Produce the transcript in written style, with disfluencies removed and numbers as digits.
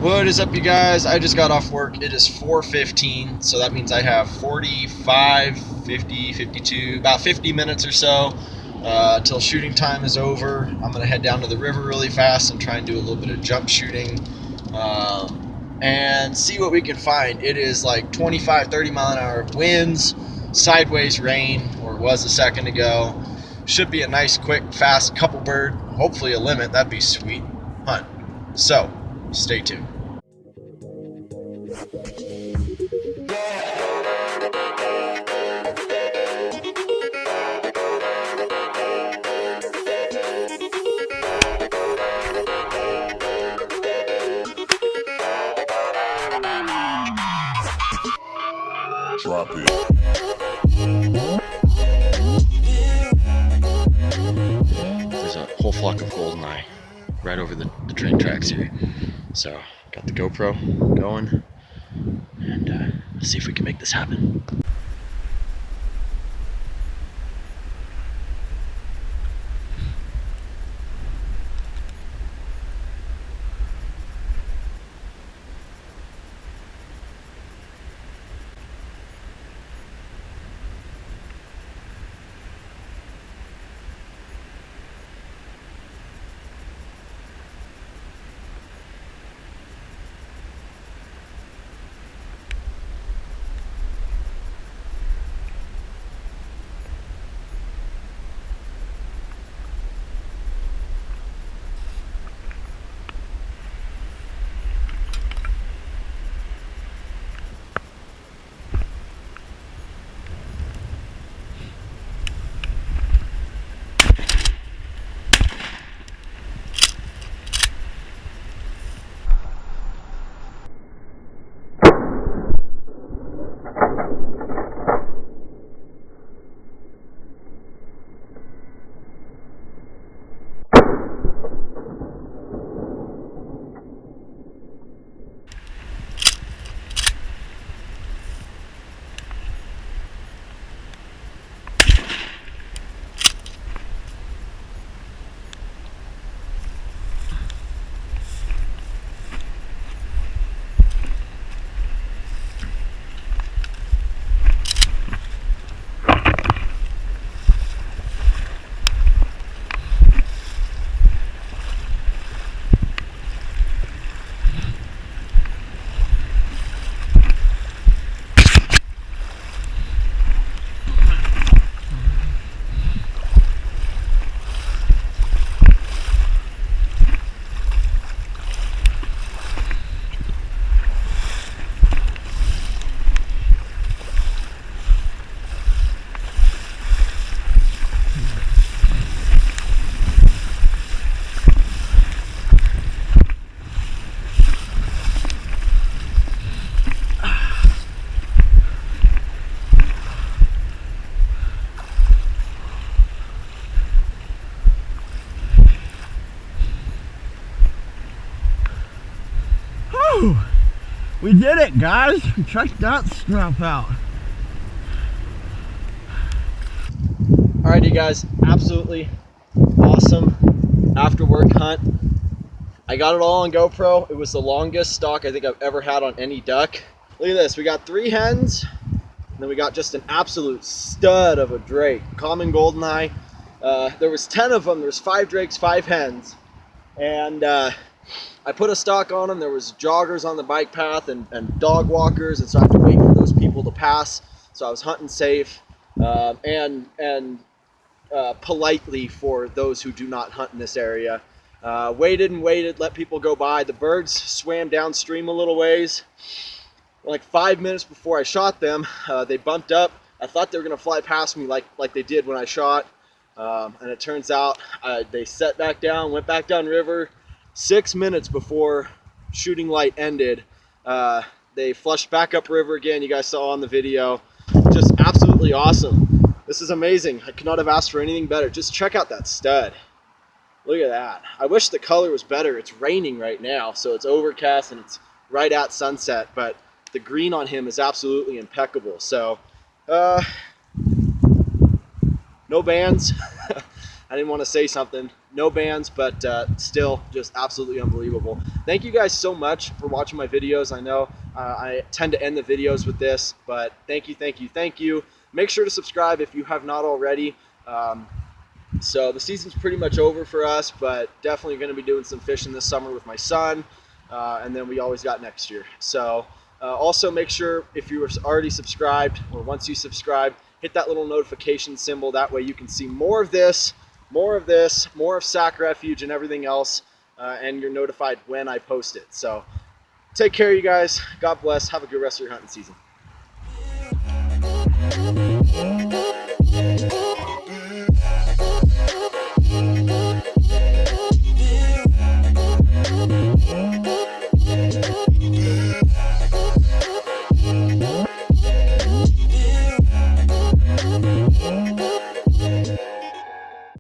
What is up, you guys? I just got off work. It is 4:15, so that means I have 45, 50, 52, about 50 minutes or so till shooting time is over. I'm going to head down to the river really fast and try and do a little bit of jump shooting and see what we can find. It is like 25, 30 mile an hour winds, sideways rain, or was a second ago. Should be a nice, quick, fast couple bird, hopefully a limit. That'd be sweet hunt. So, stay tuned. Drop it. There's a whole flock of Goldeneye right over the train tracks here. So, got the GoPro going, and let's see if we can make this happen. We did it, guys. Check that stuff out. Alrighty, guys, absolutely awesome after work hunt. I got it all on GoPro. It was the longest stalk I think I've ever had on any duck. Look at this. We got 3 hens, and then we got just an absolute stud of a drake, common Goldeneye. There was 10 of them. There was 5 drakes, 5 hens, and I put a stalk on them. There was joggers on the bike path and dog walkers, and so I have to wait for those people to pass. So I was hunting safe and politely for those who do not hunt in this area. Waited and waited, let people go by. The birds swam downstream a little ways. Like 5 minutes before I shot them, they bumped up. I thought they were going to fly past me like they did when I shot, and it turns out they set back down, went back down river. 6 minutes before shooting light ended, they flushed back up river again. You guys saw on the video. Just absolutely awesome. This is amazing. I could not have asked for anything better. Just check out that stud. Look at that. I wish the color was better. It's raining right now, so it's overcast and it's right at sunset, but the green on him is absolutely impeccable. So no bands. I didn't want to say something. No bands, but still just absolutely unbelievable. Thank you guys so much for watching my videos. I know I tend to end the videos with this, but thank you, thank you, thank you. Make sure to subscribe if you have not already. So the season's pretty much over for us, but definitely going to be doing some fishing this summer with my son, and then we always got next year. So also make sure if you are already subscribed, or once you subscribe, hit that little notification symbol. That way you can see more of this, more of Sac Refuge and everything else, and you're notified when I post it. So take care, you guys. God bless. Have a good rest of your hunting season.